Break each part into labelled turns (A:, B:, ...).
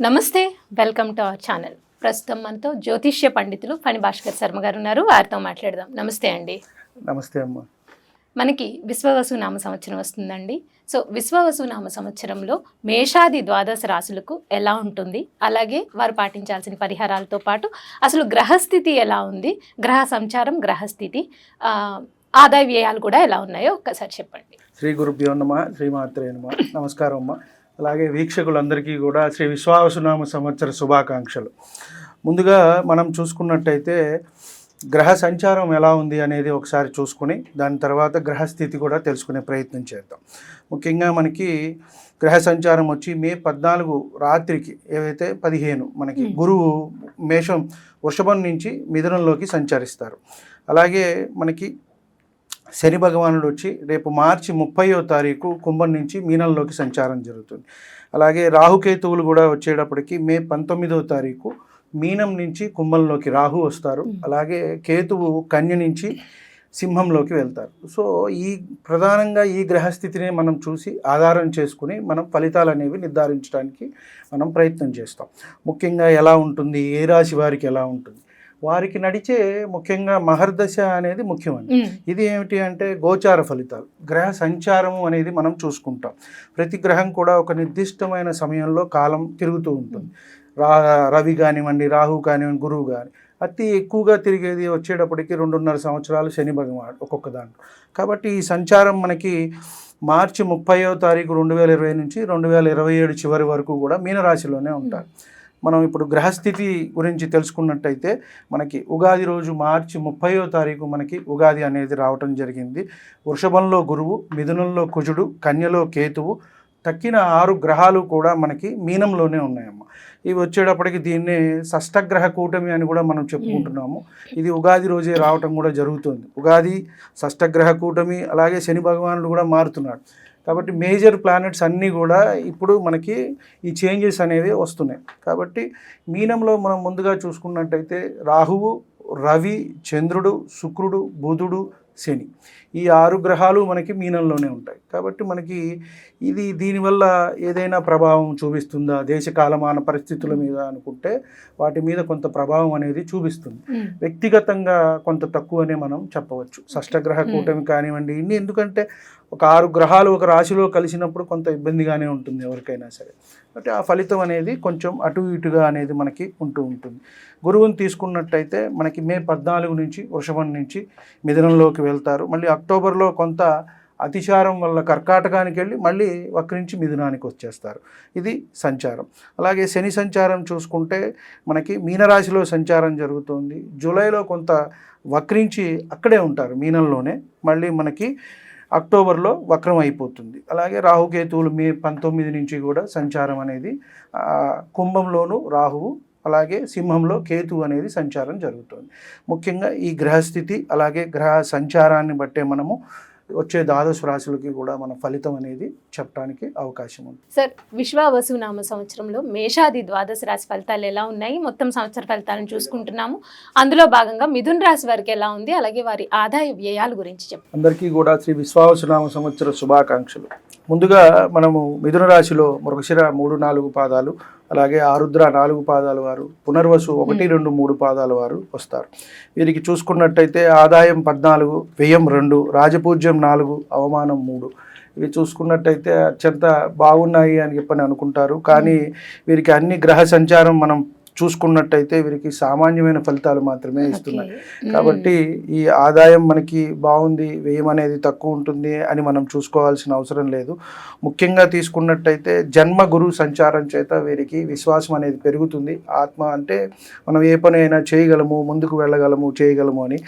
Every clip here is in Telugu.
A: నమస్తే, వెల్కమ్ టు అవర్ ఛానల్. ప్రస్తుతం మనతో జ్యోతిష్య పండితులు ఫణి భాస్కర్ శర్మ గారు ఉన్నారు. వారితో మాట్లాడదాం. నమస్తే అండి.
B: నమస్తే అమ్మ.
A: మనకి విశ్వవసు నామ సంవత్సరం వస్తుందండి. సో విశ్వవసు నామ సంవత్సరంలో మేషాది ద్వాదశ రాశులకు ఎలా ఉంటుంది, అలాగే వారు పాటించాల్సిన పరిహారాలతో పాటు అసలు గ్రహస్థితి ఎలా ఉంది, గ్రహ సంచారం, గ్రహస్థితి, ఆదాయ వ్యయాలు కూడా ఎలా ఉన్నాయో ఒక్కసారి చెప్పండి.
B: శ్రీ గురుభ్యో నమః, శ్రీమాత్రే నమః. నమస్కారం అమ్మ. అలాగే వీక్షకులందరికీ కూడా శ్రీ విశ్వావసునామ సంవత్సర శుభాకాంక్షలు. ముందుగా మనం చూసుకున్నట్టయితే గ్రహ సంచారం ఎలా ఉంది అనేది ఒకసారి చూసుకుని దాని తర్వాత గ్రహస్థితి కూడా తెలుసుకునే ప్రయత్నం చేద్దాం. ముఖ్యంగా మనకి గ్రహ సంచారం వచ్చి మే 14 రాత్రికి ఏవైతే 15 మనకి గురువు మేషం వృషభం నుంచి మిథునంలోకి సంచరిస్తారు. అలాగే మనకి శని భగవానుడు వచ్చి రేపు మార్చి 30వ తారీఖు కుంభం నుంచి మీనంలోకి సంచారం జరుగుతుంది. అలాగే రాహుకేతువులు కూడా వచ్చేటప్పటికి మే 19వ తారీఖు మీనం నుంచి కుంభంలోకి రాహు వస్తారు. అలాగే కేతువు కన్య నుంచి సింహంలోకి వెళ్తారు. సో ప్రధానంగా ఈ గ్రహస్థితిని మనం చూసి ఆధారం చేసుకుని మనం ఫలితాలు అనేవి నిర్ధారించడానికి మనం ప్రయత్నం చేస్తాం. ముఖ్యంగా ఎలా ఉంటుంది, ఏ రాశి వారికి ఎలా ఉంటుంది, వారికి నడిచే ముఖ్యంగా మహర్దశ అనేది ముఖ్యమండి. ఇది ఏమిటి అంటే గోచార ఫలితాలు, గ్రహ సంచారము అనేది మనం చూసుకుంటాం. ప్రతి గ్రహం కూడా ఒక నిర్దిష్టమైన సమయంలో కాలం తిరుగుతూ ఉంటుంది. రవి కానివ్వండి, రాహు కానివ్వండి, గురువు కానీ అతి ఎక్కువగా తిరిగేది వచ్చేటప్పటికి 2.5 సంవత్సరాలు శని భగవానుడు ఒక్కొక్క దాంట్లో. కాబట్టి ఈ సంచారం మనకి మార్చి 30వ తారీఖు 2020 నుంచి 2027 చివరి వరకు కూడా మీనరాశిలోనే ఉంటారు. మనం ఇప్పుడు గ్రహస్థితి గురించి తెలుసుకున్నట్టయితే మనకి ఉగాది రోజు మార్చి 30వ తారీఖు మనకి ఉగాది అనేది రావటం జరిగింది. వృషభంలో గురువు, మిథునంలో కుజుడు, కన్యలో కేతువు, తక్కిన 6 గ్రహాలు కూడా మనకి మీనంలోనే ఉన్నాయమ్మ. ఇవి వచ్చేటప్పటికి దీన్ని షష్టగ్రహ కూటమి అని కూడా మనం చెప్పుకుంటున్నాము. ఇది ఉగాది రోజే రావటం కూడా జరుగుతుంది. ఉగాది, షష్టగ్రహ కూటమి, అలాగే శని భగవానుడు కూడా మారుతున్నాడు. కాబట్టి మేజర్ ప్లానెట్స్ అన్నీ కూడా ఇప్పుడు మనకి ఈ చేంజెస్ అనేవి వస్తున్నాయి. కాబట్టి మీనంలో మనం ముందుగా చూసుకున్నట్టయితే రాహువు, రవి, చంద్రుడు, శుక్రుడు, బుధుడు, శని, ఈ 6 గ్రహాలు మనకి మీనంలోనే ఉంటాయి. కాబట్టి మనకి దీనివల్ల ఏదైనా ప్రభావం చూపిస్తుందా దేశ కాలమాన పరిస్థితుల మీద అనుకుంటే వాటి మీద కొంత ప్రభావం అనేది చూపిస్తుంది. వ్యక్తిగతంగా కొంత తక్కువనే మనం చెప్పవచ్చు. షష్టగ్రహ కూటమి కానివ్వండి, ఎందుకంటే ఒక 6 గ్రహాలు ఒక రాశిలో కలిసినప్పుడు కొంత ఇబ్బందిగానే ఉంటుంది ఎవరికైనా సరే. కాబట్టి ఆ ఫలితం అనేది కొంచెం అటు ఇటుగా అనేది మనకి ఉంటుంది. గురువుని తీసుకున్నట్టయితే మనకి మే 14 నుంచి వృషభం నుంచి మిథునంలోకి వెళ్తారు. మళ్ళీ అక్టోబర్లో కొంత అతిచారం వల్ల కర్కాటకానికి వెళ్ళి మళ్ళీ వక్రించి మిథునానికి వచ్చేస్తారు. ఇది సంచారం. అలాగే శని సంచారం చూసుకుంటే మనకి మీనరాశిలో సంచారం జరుగుతుంది. జూలైలో కొంత వక్రించి అక్కడే ఉంటారు మీనంలోనే, మళ్ళీ మనకి అక్టోబర్లో వక్రం అయిపోతుంది. అలాగే రాహుకేతువులు మే 19 నుంచి కూడా సంచారం అనేది కుంభంలోను రాహువు, అలాగే సింహంలో కేతువు అనేది సంచారం జరుగుతుంది. ముఖ్యంగా ఈ గ్రహస్థితి అలాగే గ్రహ సంచారాన్ని బట్టే మనము వచ్చే ద్వాదశ రాశులకి కూడా మన ఫలితం అనేది చెప్పడానికి అవకాశం ఉంది.
A: సార్, విశ్వవసు నామ సంవత్సరంలో మేషాది ద్వాదశ రాశి ఫలితాలు ఎలా ఉన్నాయి, మొత్తం సంవత్సర ఫలితాలను చూసుకుంటున్నాము. అందులో భాగంగా మిథున రాశి వారికి ఎలా ఉంది, అలాగే వారి ఆదాయ వ్యయాల గురించి చెప్పండి.
B: అందరికీ కూడా శ్రీ విశ్వవసు నామ సంవత్సర శుభాకాంక్షలు. ముందుగా మనము మిథున రాశిలో మృగశిర 3-4 పాదాలు, అలాగే ఆరుద్ర 4 పాదాల వారు, పునర్వసు 1-2-3 పాదాల వారు వస్తారు. వీరికి చూసుకున్నట్టయితే ఆదాయం 14, వ్యయం 2, రాజపూజ్యం 4, అవమానం 3. ఇవి చూసుకున్నట్టయితే అత్యంత బాగున్నాయి అని చెప్పని అనుకుంటారు. కానీ వీరికి అన్ని గ్రహ సంచారం మనం చూసుకున్నట్టయితే వీరికి సామాన్యమైన ఫలితాలు మాత్రమే ఇస్తున్నాయి. కాబట్టి ఈ ఆదాయం మనకి బాగుంది, వ్యయం అనేది తక్కువ ఉంటుంది అని మనం చూసుకోవాల్సిన అవసరం లేదు. ముఖ్యంగా తీసుకున్నట్టయితే జన్మ గురు సంచారం చేత వీరికి విశ్వాసం అనేది పెరుగుతుంది. ఆత్మ అంటే మనం ఏ పని అయినా చేయగలము, ముందుకు వెళ్ళగలము, చేయగలము అని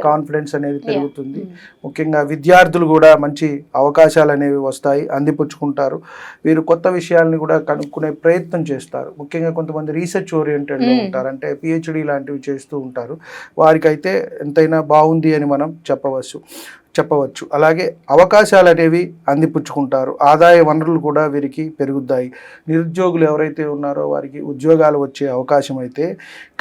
B: కాన్ఫిడెన్స్ అనేది పెరుగుతుంది. ముఖ్యంగా విద్యార్థులు కూడా మంచి అవకాశాలు అనేవి వస్తాయి, అందిపుచ్చుకుంటారు. వీరు కొత్త విషయాలను కూడా కనుక్కునే ప్రయత్నం చేస్తారు. ముఖ్యంగా కొంతమంది రీసెర్చ్ ఓరియంటెడ్లో ఉంటారు, అంటే పిహెచ్డి లాంటివి చేస్తూ ఉంటారు. వారికైతే ఎంతైనా బాగుంది అని మనం చెప్పవచ్చు. చెప్పవచ్చు. అలాగే అవకాశాలు అనేవి అందిపుచ్చుకుంటారు, ఆదాయ వనరులు కూడా వీరికి పెరుగుతాయి. నిరుద్యోగులు ఎవరైతే ఉన్నారో వారికి ఉద్యోగాలు వచ్చే అవకాశం అయితే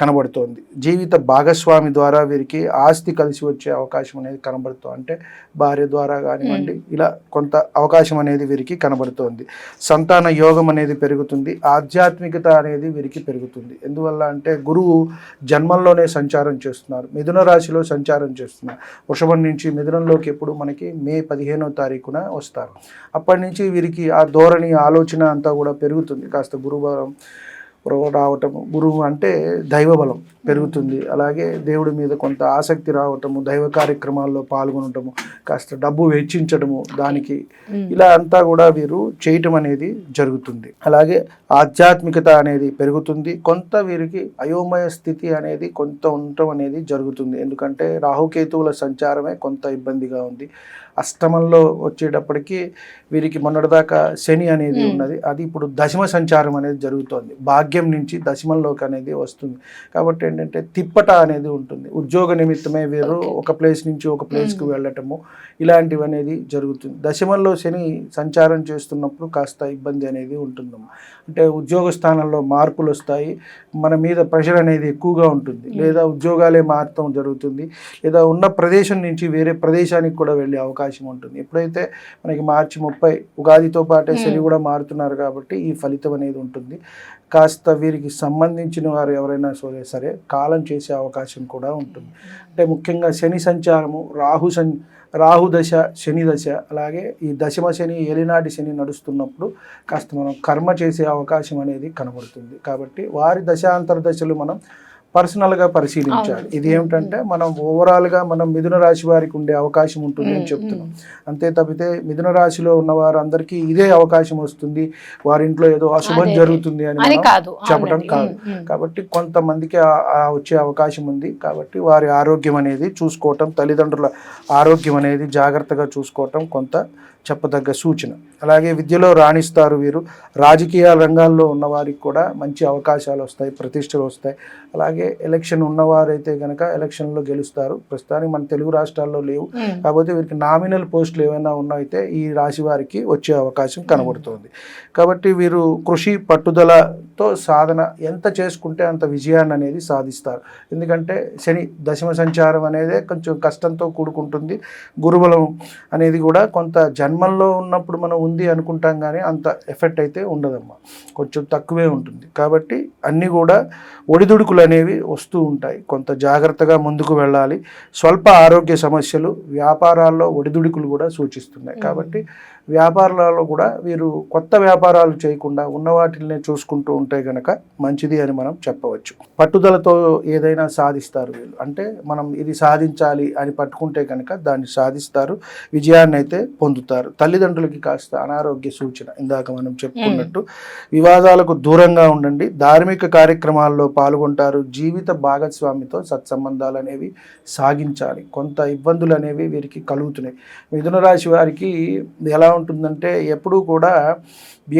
B: కనబడుతోంది. జీవిత భాగస్వామి ద్వారా వీరికి ఆస్తి కలిసి వచ్చే అవకాశం అనేది కనబడుతుంది. అంటే భార్య ద్వారా కానివ్వండి, ఇలా కొంత అవకాశం అనేది వీరికి కనబడుతోంది. సంతాన యోగం అనేది పెరుగుతుంది. ఆధ్యాత్మికత అనేది వీరికి పెరుగుతుంది. ఎందువల్ల అంటే గురువు జన్మంలోనే సంచారం చేస్తున్నారు, మిథున రాశిలో సంచారం చేస్తున్నారు. వృషభం నుంచి మిథునంలోకి ఎప్పుడు మనకి మే 15వ తారీఖున వస్తారు. అప్పటి నుంచి వీరికి ఆ ధోరణి, ఆలోచన అంతా కూడా పెరుగుతుంది. కాస్త గురుబలం రావటము, గురువు అంటే దైవబలం పెరుగుతుంది. అలాగే దేవుడి మీద కొంత ఆసక్తి రావటము, దైవ కార్యక్రమాల్లో పాల్గొనటము, కాస్త డబ్బు వెచ్చించడము దానికి, ఇలా అంతా కూడా వీరు చేయటం అనేది జరుగుతుంది. అలాగే ఆధ్యాత్మికత అనేది పెరుగుతుంది. కొంత వీరికి అయోమయ స్థితి అనేది కొంత ఉండటం అనేది జరుగుతుంది. ఎందుకంటే రాహుకేతువుల సంచారమే కొంత ఇబ్బందిగా ఉంది. అష్టమంలో వచ్చేటప్పటికి వీరికి మొన్నటిదాకా శని అనేది ఉన్నది, అది ఇప్పుడు దశమ సంచారం అనేది జరుగుతోంది. భాగ్యం నుంచి దశమంలోకి అనేది వస్తుంది. కాబట్టి ఏంటంటే తిప్పట అనేది ఉంటుంది. ఉద్యోగ నిమిత్తమే వీరు ఒక ప్లేస్ నుంచి ఒక ప్లేస్కి వెళ్ళటము, ఇలాంటివి అనేది జరుగుతుంది. దశమంలో శని సంచారం చేస్తున్నప్పుడు కాస్త ఇబ్బంది అనేది ఉంటుందమ్మా. అంటే ఉద్యోగ స్థానంలో మార్పులు వస్తాయి, మన మీద ప్రెషర్ అనేది ఎక్కువగా ఉంటుంది, లేదా ఉద్యోగాలే మారటం జరుగుతుంది, లేదా ఉన్న ప్రదేశం నుంచి వేరే ప్రదేశానికి కూడా వెళ్ళే అవకాశం ఉంటుంది. ఎప్పుడైతే మనకి మార్చి 30 ఉగాదితో పాటే శని కూడా మారుతున్నారు కాబట్టి ఈ ఫలితం అనేది ఉంటుంది. కాస్త వీరికి సంబంధించిన వారు ఎవరైనా సరే కాలం చేసే అవకాశం కూడా ఉంటుంది. అంటే ముఖ్యంగా శని సంచారము, రాహు దశ, శని దశ, అలాగే ఈ దశమ శని, ఏలినాటి శని నడుస్తున్నప్పుడు కాస్త మనం కర్మ చేసే అవకాశం అనేది కనబడుతుంది. కాబట్టి వారి దశాంతర దశలు మనం పర్సనల్గా పరిశీలించాలి. ఇది ఏమిటంటే మనం ఓవరాల్గా మనం మిథున రాశి వారికి ఉండే అవకాశం ఉంటుంది అని చెప్తున్నాం. అంతే తప్పితే మిథున రాశిలో ఉన్న వారందరికీ ఇదే అవకాశం వస్తుంది, వారింట్లో ఏదో అశుభం జరుగుతుంది అని చెప్పడం కాదు. కాబట్టి కొంతమందికి వచ్చే అవకాశం ఉంది. కాబట్టి వారి ఆరోగ్యం అనేది చూసుకోవటం, తల్లిదండ్రుల ఆరోగ్యం అనేది జాగ్రత్తగా చూసుకోవటం కొంత చెప్పదగ్గ సూచన. అలాగే విద్యలో రాణిస్తారు వీరు. రాజకీయ రంగాల్లో ఉన్నవారికి కూడా మంచి అవకాశాలు వస్తాయి, ప్రతిష్టలు వస్తాయి. అలాగే ఎలక్షన్ ఉన్నవారైతే కనుక ఎలక్షన్లో గెలుస్తారు. ప్రస్తుతానికి మన తెలుగు రాష్ట్రాల్లో లేవు, కాకపోతే వీరికి నామినల్ పోస్టులు ఏమైనా ఉన్నాయితే ఈ రాశి వారికి వచ్చే అవకాశం కనబడుతుంది. కాబట్టి వీరు కృషి, పట్టుదలతో సాధన ఎంత చేసుకుంటే అంత విజయాన్ని అనేది సాధిస్తారు. ఎందుకంటే శని దశమ సంచారం అనేది కొంచెం కష్టంతో కూడుకుంటుంది. గురుబలం అనేది కూడా కొంత జన్మల్లో ఉన్నప్పుడు మనం ఉంది అనుకుంటాం, కానీ అంత ఎఫెక్ట్ అయితే ఉండదమ్మా, కొంచెం తక్కువే ఉంటుంది. కాబట్టి అన్నీ కూడా ఒడిదుడుకులు అనేవి వస్తూ ఉంటాయి. కొంత జాగ్రత్తగా ముందుకు వెళ్ళాలి. స్వల్ప ఆరోగ్య సమస్యలు, వ్యాపారాల్లో ఒడిదుడుకులు కూడా సూచిస్తున్నాయి. కాబట్టి వ్యాపారాలలో కూడా వీరు కొత్త వ్యాపారాలు చేయకుండా ఉన్న వాటిని చూసుకుంటూ ఉంటే కనుక మంచిది అని మనం చెప్పవచ్చు. పట్టుదలతో ఏదైనా సాధిస్తారు వీళ్ళు. అంటే మనం ఇది సాధించాలి అని పట్టుకుంటే కనుక దాన్ని సాధిస్తారు, విజయాన్ని అయితే పొందుతారు. తల్లిదండ్రులకి కాస్త అనారోగ్య సూచన, ఇందాక మనం చెప్పుకున్నట్టు వివాదాలకు దూరంగా ఉండండి. ధార్మిక కార్యక్రమాల్లో పాల్గొంటారు. జీవిత భాగస్వామితో సత్సంబంధాలు అనేవి సాగించాలి. కొంత ఇబ్బందులు అనేవి వీరికి కలుగుతున్నాయి. మిథున రాశి వారికి ఎలా ఉంటుందంటే ఎప్పుడూ కూడా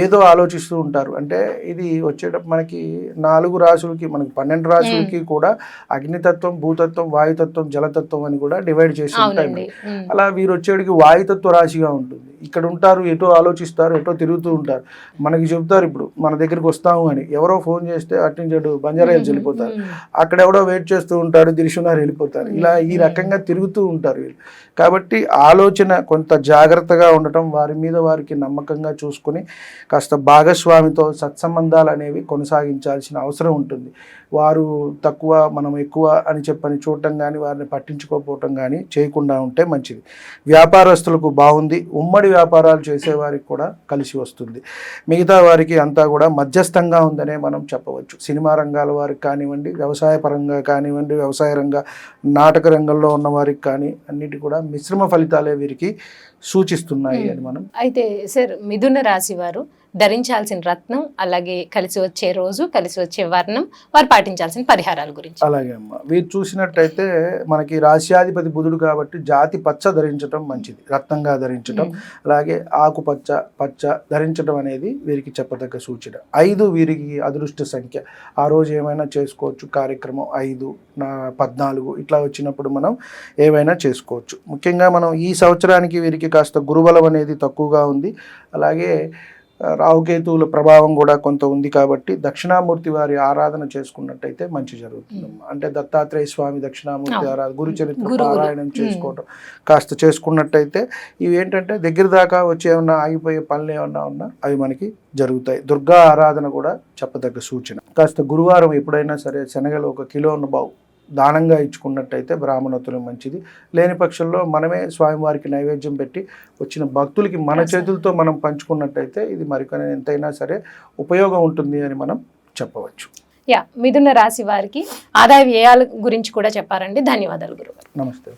B: ఏదో ఆలోచిస్తూ ఉంటారు. అంటే ఇది వచ్చేటప్పుడు మనకి 4 రాశులకి, మనకి 12 రాశులకి కూడా అగ్నితత్వం, భూతత్వం, వాయుతత్వం, జలతత్వం అని కూడా డివైడ్ చేసి ఉంటాయి. అలా వీరు వచ్చేటికి వాయుతత్వ రాశిగా ఉంటుంది. ఇక్కడ ఉంటారు, ఎటో ఆలోచిస్తారు, ఎటో తిరుగుతూ ఉంటారు. మనకి చెప్తారు ఇప్పుడు మన దగ్గరికి వస్తాము అని, ఎవరో ఫోన్ చేస్తే అట్టించాడు బంజారా హిల్స్ వెళ్ళిపోతారు, అక్కడ ఎవడో వెయిట్ చేస్తూ ఉంటాడు, దిల్షునార్ వెళ్ళిపోతారు. ఇలా ఈ రకంగా తిరుగుతూ ఉంటారు వీళ్ళు. కాబట్టి ఆలోచన కొంత జాగ్రత్తగా ఉండటం, వారి మీద వారికి నమ్మకంగా చూసుకొని కాస్త భాగస్వామితో సత్సంబంధాలు అనేవి కొనసాగించాల్సిన అవసరం ఉంటుంది. వారు తక్కువ మనం ఎక్కువ అని చెప్పని చూడటం కానీ, వారిని పట్టించుకోకపోవటం కానీ చేయకుండా ఉంటే మంచిది. వ్యాపారస్తులకు బాగుంది. ఉమ్మడి వ్యాపారాలు చేసేవారికి కూడా కలిసి వస్తుంది. మిగతా వారికి అంతా కూడా మధ్యస్థంగా ఉందనే మనం చెప్పవచ్చు. సినిమా రంగాల వారికి కానివ్వండి, వ్యవసాయ పరంగా కానివ్వండి, వ్యవసాయ రంగ నాటక రంగంలో ఉన్న వారికి కానీ అన్నిటి కూడా మిశ్రమ ఫలితాలే వీరికి సూచిస్తున్నాయి అని మనం.
A: అయితే సార్, మిథున రాశి వారు ధరించాల్సిన రత్నం, అలాగే కలిసి వచ్చే రోజు, కలిసి వచ్చే వర్ణం, వారు పాటించాల్సిన పరిహారాల గురించి.
B: అలాగే అమ్మ, వీరు చూసినట్టయితే మనకి రాశ్యాధిపతి బుధుడు కాబట్టి జాతి పచ్చ ధరించడం మంచిది, రత్నంగా ధరించడం. అలాగే ఆకుపచ్చ, పచ్చ ధరించడం అనేది వీరికి చెప్పదగ్గ సూచన. 5 వీరికి అదృష్ట సంఖ్య. ఆ రోజు ఏమైనా చేసుకోవచ్చు కార్యక్రమం. 5, 14 ఇట్లా వచ్చినప్పుడు మనం ఏవైనా చేసుకోవచ్చు. ముఖ్యంగా మనం ఈ సంవత్సరానికి వీరికి కాస్త గురుబలం అనేది తక్కువగా ఉంది. అలాగే రాహుకేతువుల ప్రభావం కూడా కొంత ఉంది కాబట్టి దక్షిణామూర్తి వారి ఆరాధన చేసుకున్నట్టయితే మంచి జరుగుతుంది. అంటే దత్తాత్రేయ స్వామి దక్షిణామూర్తి ఆరాధన, గురు చరిత్ర పారాయణం చేసుకోవటం కాస్త చేసుకున్నట్టయితే ఇవి ఏంటంటే దగ్గర దాకా వచ్చి ఏమన్నా ఆగిపోయే పనులు ఏమన్నా ఉన్నా అవి మనకి జరుగుతాయి. దుర్గా ఆరాధన కూడా చెప్పదగ్గ సూచన. కాస్త గురువారం ఎప్పుడైనా సరే శనగలు 1 కిలో దానంగా ఇచ్చుకున్నట్టయితే బ్రాహ్మణోత్తరం మంచిది. లేని పక్షంలో మనమే స్వామివారికి నైవేద్యం పెట్టి వచ్చిన భక్తులకి మన చేతులతో మనం పంచుకున్నట్టయితే ఇది మరికొన్ని ఎంతైనా సరే ఉపయోగం ఉంటుంది అని మనం చెప్పవచ్చు.
A: మిథున రాశి వారికి ఆదాయ వ్యయాల గురించి కూడా చెప్పారండి. ధన్యవాదాలు గురుగారు.
B: నమస్తే.